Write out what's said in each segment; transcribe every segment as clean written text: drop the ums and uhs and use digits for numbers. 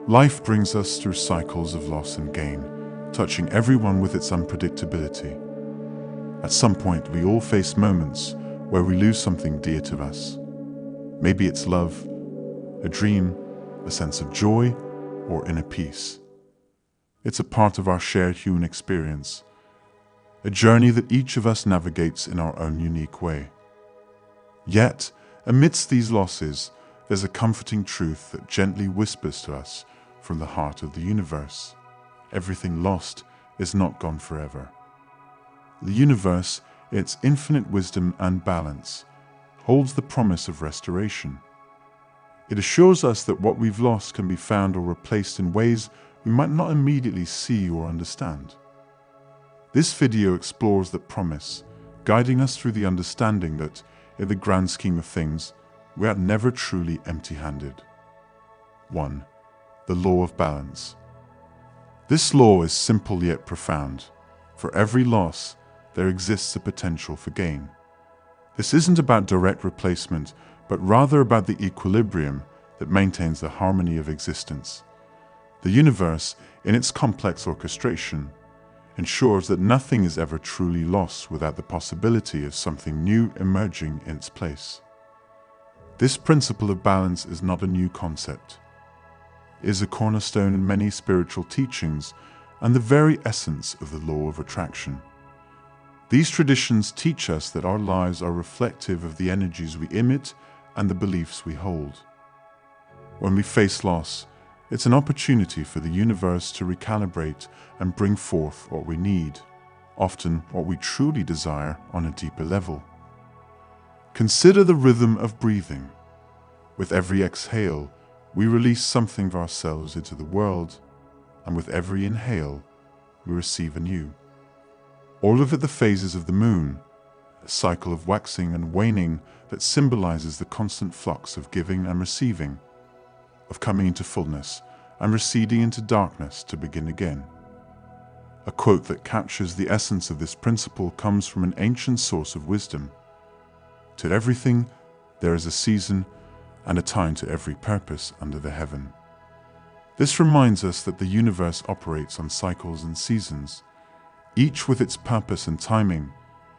Life brings us through cycles of loss and gain, touching everyone with its unpredictability. At some point, we all face moments where we lose something dear to us. Maybe it's love, a dream, a sense of joy, or inner peace. It's a part of our shared human experience, a journey that each of us navigates in our own unique way. Yet, amidst these losses, there's a comforting truth that gently whispers to us from the heart of the universe. Everything lost is not gone forever. The universe, in its infinite wisdom and balance, holds the promise of restoration. It assures us that what we've lost can be found or replaced in ways we might not immediately see or understand. This video explores that promise, guiding us through the understanding that, in the grand scheme of things, we are never truly empty-handed. 1. The law of balance. This law is simple yet profound. For every loss, there exists a potential for gain. This isn't about direct replacement, but rather about the equilibrium that maintains the harmony of existence. The universe, in its complex orchestration, ensures that nothing is ever truly lost without the possibility of something new emerging in its place. This principle of balance is not a new concept. It is a cornerstone in many spiritual teachings and the very essence of the law of attraction. These traditions teach us that our lives are reflective of the energies we emit and the beliefs we hold. When we face loss, it's an opportunity for the universe to recalibrate and bring forth what we need, often what we truly desire on a deeper level. Consider the rhythm of breathing. With every exhale, we release something of ourselves into the world, and with every inhale, we receive anew. Or look at the phases of the moon, a cycle of waxing and waning that symbolizes the constant flux of giving and receiving, of coming into fullness and receding into darkness to begin again. A quote that captures the essence of this principle comes from an ancient source of wisdom. To everything, there is a season and a time to every purpose under the heaven. This reminds us that the universe operates on cycles and seasons, each with its purpose and timing,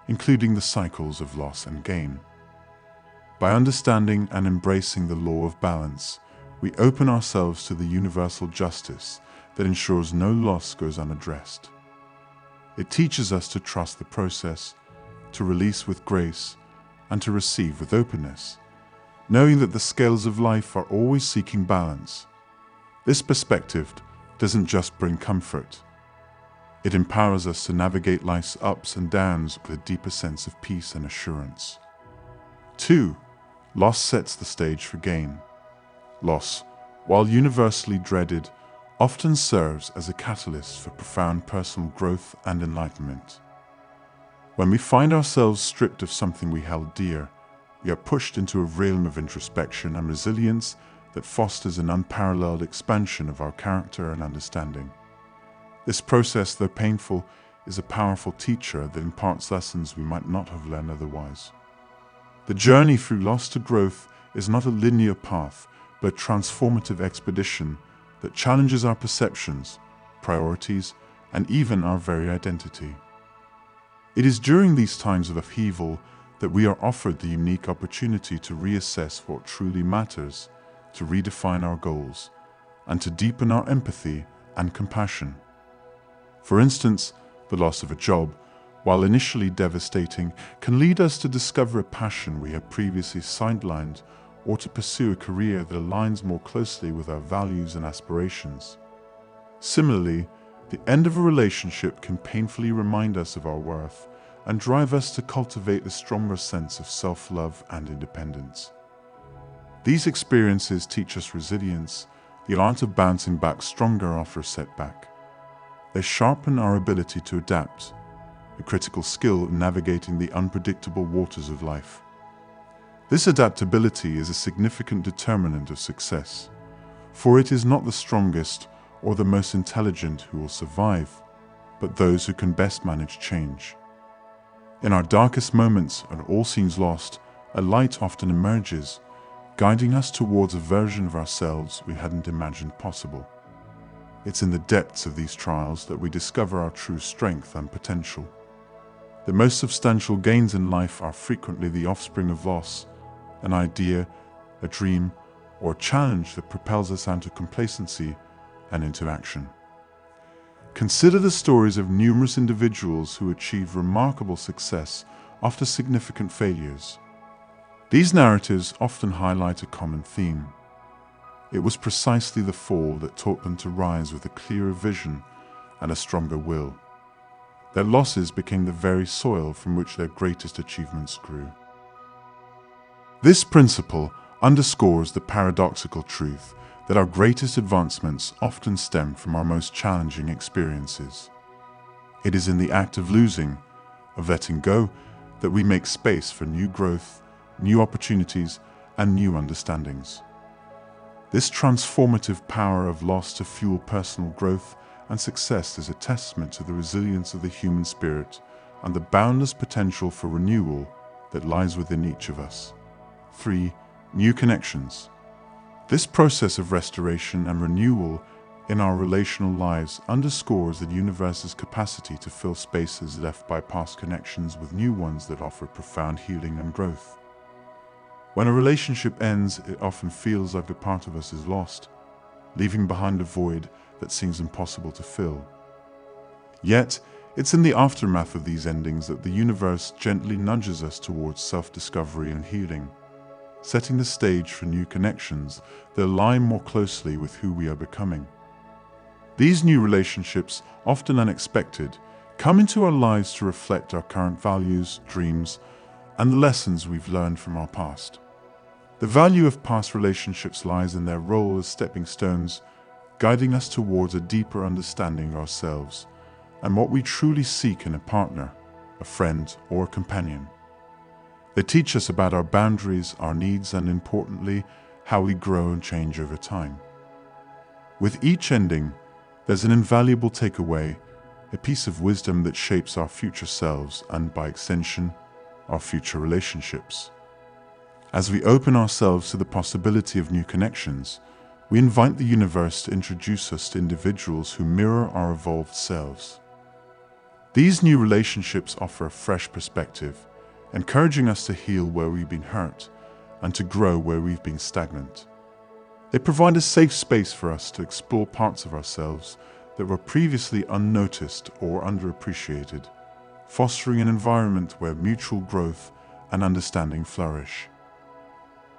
including the cycles of loss and gain. By understanding and embracing the law of balance, we open ourselves to the universal justice that ensures no loss goes unaddressed. It teaches us to trust the process, to release with grace, and to receive with openness, knowing that the scales of life are always seeking balance. This perspective doesn't just bring comfort. It empowers us to navigate life's ups and downs with a deeper sense of peace and assurance. 2. Loss sets the stage for gain. Loss, while universally dreaded, often serves as a catalyst for profound personal growth and enlightenment. When we find ourselves stripped of something we held dear, we are pushed into a realm of introspection and resilience that fosters an unparalleled expansion of our character and understanding. This process, though painful, is a powerful teacher that imparts lessons we might not have learned otherwise. The journey through loss to growth is not a linear path, but a transformative expedition that challenges our perceptions, priorities, and even our very identity. It is during these times of upheaval that we are offered the unique opportunity to reassess what truly matters, to redefine our goals, and to deepen our empathy and compassion. For instance, the loss of a job, while initially devastating, can lead us to discover a passion we had previously sidelined or to pursue a career that aligns more closely with our values and aspirations. Similarly, the end of a relationship can painfully remind us of our worth and drive us to cultivate a stronger sense of self-love and independence. These experiences teach us resilience, the art of bouncing back stronger after a setback. They sharpen our ability to adapt, a critical skill in navigating the unpredictable waters of life. This adaptability is a significant determinant of success, for it is not the strongest or the most intelligent who will survive, but those who can best manage change. In our darkest moments, when all seems lost, a light often emerges, guiding us towards a version of ourselves we hadn't imagined possible. It's in the depths of these trials that we discover our true strength and potential. The most substantial gains in life are frequently the offspring of loss, an idea, a dream, or a challenge that propels us out of complacency and into action. Consider the stories of numerous individuals who achieve remarkable success after significant failures. These narratives often highlight a common theme. It was precisely the fall that taught them to rise with a clearer vision and a stronger will. Their losses became the very soil from which their greatest achievements grew. This principle underscores the paradoxical truth that our greatest advancements often stem from our most challenging experiences. It is in the act of losing, of letting go, that we make space for new growth, new opportunities, and new understandings. This transformative power of loss to fuel personal growth and success is a testament to the resilience of the human spirit and the boundless potential for renewal that lies within each of us. 3. New connections. This process of restoration and renewal in our relational lives underscores the universe's capacity to fill spaces left by past connections with new ones that offer profound healing and growth. When a relationship ends, it often feels like a part of us is lost, leaving behind a void that seems impossible to fill. Yet, it's in the aftermath of these endings that the universe gently nudges us towards self-discovery and healing, setting the stage for new connections that align more closely with who we are becoming. These new relationships, often unexpected, come into our lives to reflect our current values, dreams, and the lessons we've learned from our past. The value of past relationships lies in their role as stepping stones, guiding us towards a deeper understanding of ourselves and what we truly seek in a partner, a friend, or a companion. They teach us about our boundaries, our needs, and importantly, how we grow and change over time. With each ending, there's an invaluable takeaway, a piece of wisdom that shapes our future selves and, by extension, our future relationships. As we open ourselves to the possibility of new connections, we invite the universe to introduce us to individuals who mirror our evolved selves. These new relationships offer a fresh perspective, encouraging us to heal where we've been hurt and to grow where we've been stagnant. They provide a safe space for us to explore parts of ourselves that were previously unnoticed or underappreciated, fostering an environment where mutual growth and understanding flourish.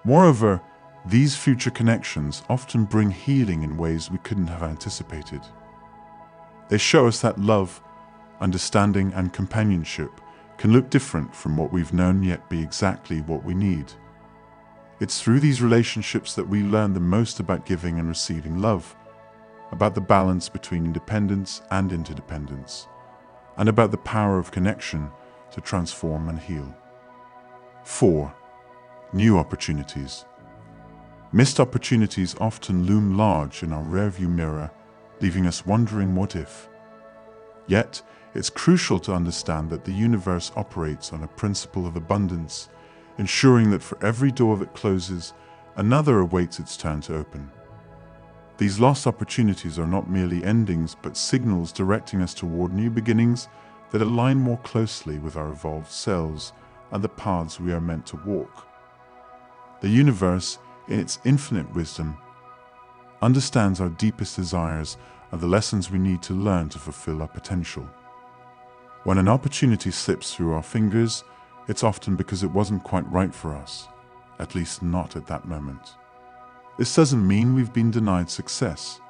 Moreover, these future connections often bring healing in ways we couldn't have anticipated. They show us that love, understanding, and companionship can look different from what we've known yet be exactly what we need. It's through these relationships that we learn the most about giving and receiving love, about the balance between independence and interdependence, and about the power of connection to transform and heal. 4. New opportunities. Missed opportunities often loom large in our rearview mirror, leaving us wondering what if. Yet, it's crucial to understand that the universe operates on a principle of abundance, ensuring that for every door that closes, another awaits its turn to open. These lost opportunities are not merely endings, but signals directing us toward new beginnings that align more closely with our evolved selves and the paths we are meant to walk. The universe, in its infinite wisdom, understands our deepest desires and the lessons we need to learn to fulfill our potential. When an opportunity slips through our fingers, it's often because it wasn't quite right for us, at least not at that moment. This doesn't mean we've been denied success,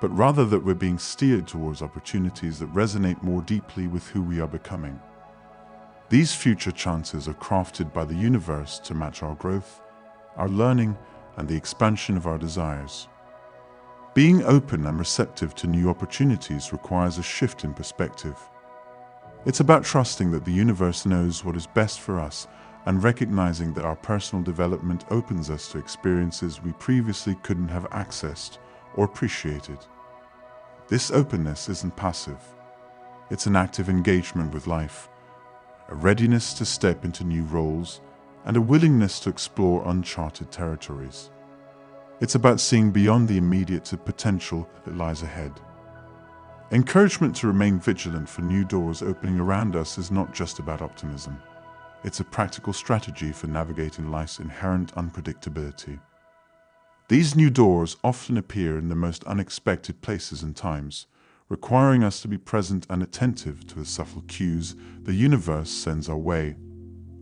but rather that we're being steered towards opportunities that resonate more deeply with who we are becoming. These future chances are crafted by the universe to match our growth, our learning, and the expansion of our desires. Being open and receptive to new opportunities requires a shift in perspective. It's about trusting that the universe knows what is best for us and recognizing that our personal development opens us to experiences we previously couldn't have accessed or appreciated. This openness isn't passive. It's an active engagement with life, a readiness to step into new roles, and a willingness to explore uncharted territories. It's about seeing beyond the immediate potential that lies ahead. Encouragement to remain vigilant for new doors opening around us is not just about optimism. It's a practical strategy for navigating life's inherent unpredictability. These new doors often appear in the most unexpected places and times, requiring us to be present and attentive to the subtle cues the universe sends our way.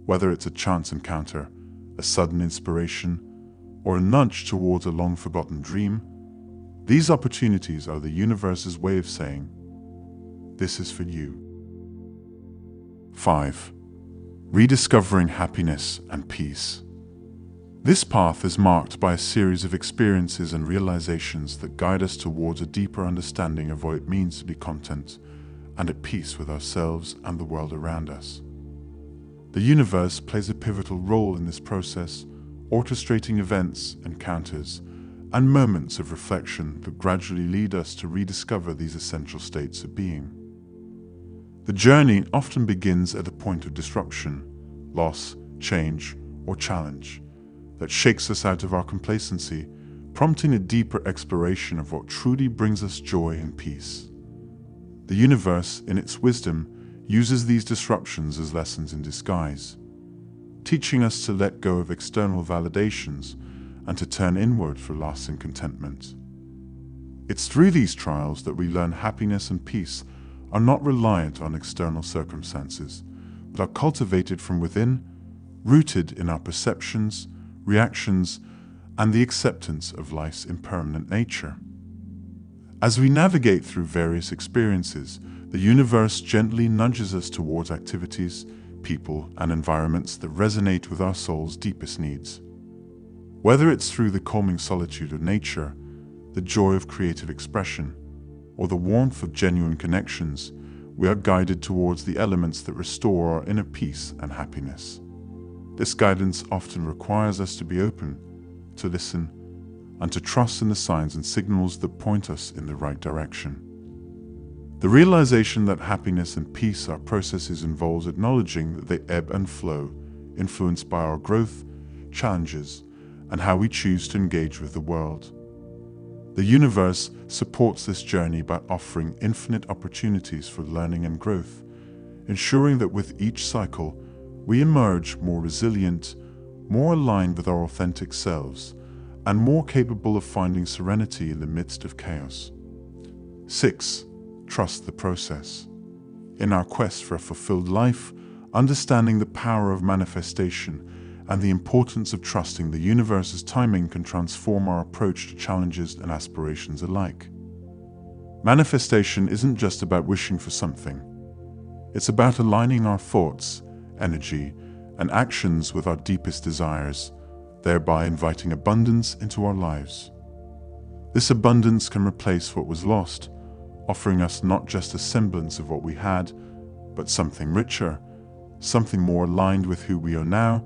Whether it's a chance encounter, a sudden inspiration, or a nudge towards a long-forgotten dream, these opportunities are the universe's way of saying, "This is for you." 5. Rediscovering happiness and peace. This path is marked by a series of experiences and realizations that guide us towards a deeper understanding of what it means to be content and at peace with ourselves and the world around us. The universe plays a pivotal role in this process, orchestrating events, encounters, and moments of reflection that gradually lead us to rediscover these essential states of being. The journey often begins at a point of disruption, loss, change, or challenge that shakes us out of our complacency, prompting a deeper exploration of what truly brings us joy and peace. The universe, in its wisdom, uses these disruptions as lessons in disguise, teaching us to let go of external validations and to turn inward for lasting contentment. It's through these trials that we learn happiness and peace are not reliant on external circumstances, but are cultivated from within, rooted in our perceptions, reactions, and the acceptance of life's impermanent nature. As we navigate through various experiences, the universe gently nudges us towards activities, people, and environments that resonate with our soul's deepest needs. Whether it's through the calming solitude of nature, the joy of creative expression, or the warmth of genuine connections, we are guided towards the elements that restore our inner peace and happiness. This guidance often requires us to be open, to listen, and to trust in the signs and signals that point us in the right direction. The realization that happiness and peace are processes involves acknowledging that they ebb and flow, influenced by our growth, challenges, and how we choose to engage with the world. The universe supports this journey by offering infinite opportunities for learning and growth, ensuring that with each cycle, we emerge more resilient, more aligned with our authentic selves, and more capable of finding serenity in the midst of chaos. 6. Trust the process. In our quest for a fulfilled life, understanding the power of manifestation and the importance of trusting the universe's timing can transform our approach to challenges and aspirations alike. Manifestation isn't just about wishing for something. It's about aligning our thoughts, energy, and actions with our deepest desires, thereby inviting abundance into our lives. This abundance can replace what was lost, offering us not just a semblance of what we had, but something richer, something more aligned with who we are now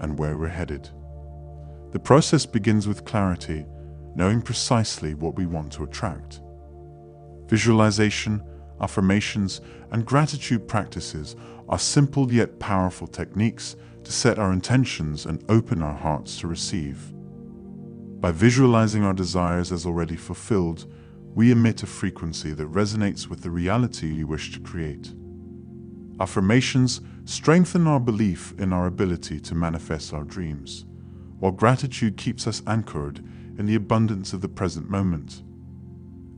and where we're headed. The process begins with clarity, knowing precisely what we want to attract. Visualization, affirmations, and gratitude practices are simple yet powerful techniques to set our intentions and open our hearts to receive. By visualizing our desires as already fulfilled, we emit a frequency that resonates with the reality we wish to create. Affirmations strengthen our belief in our ability to manifest our dreams, while gratitude keeps us anchored in the abundance of the present moment,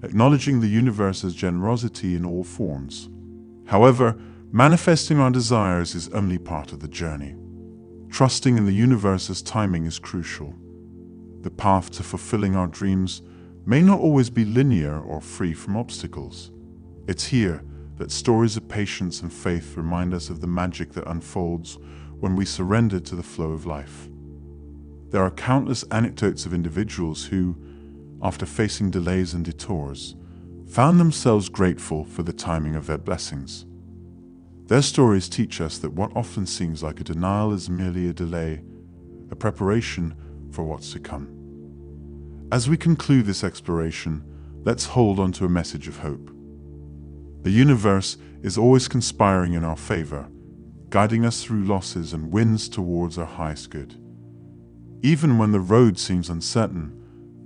acknowledging the universe's generosity in all forms. However, manifesting our desires is only part of the journey. Trusting in the universe's timing is crucial. The path to fulfilling our dreams may not always be linear or free from obstacles. It's here that stories of patience and faith remind us of the magic that unfolds when we surrender to the flow of life. There are countless anecdotes of individuals who, after facing delays and detours, found themselves grateful for the timing of their blessings. Their stories teach us that what often seems like a denial is merely a delay, a preparation for what's to come. As we conclude this exploration, let's hold on to a message of hope. The universe is always conspiring in our favor, guiding us through losses and wins towards our highest good. Even when the road seems uncertain,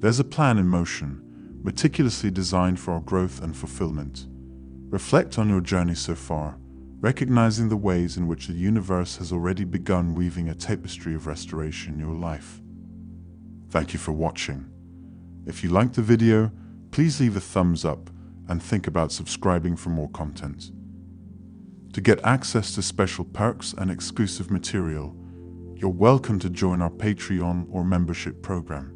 There's a plan in motion, meticulously designed for our growth and fulfillment. Reflect on your journey so far, recognizing the ways in which the universe has already begun weaving a tapestry of restoration in your life. Thank you for watching. If you liked the video, please leave a thumbs up and think about subscribing for more content. To get access to special perks and exclusive material, you're welcome to join our Patreon or membership program.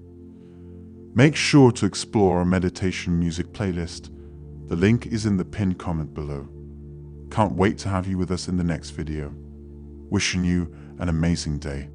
Make sure to explore our meditation music playlist. The link is in the pinned comment below. Can't wait to have you with us in the next video. Wishing you an amazing day.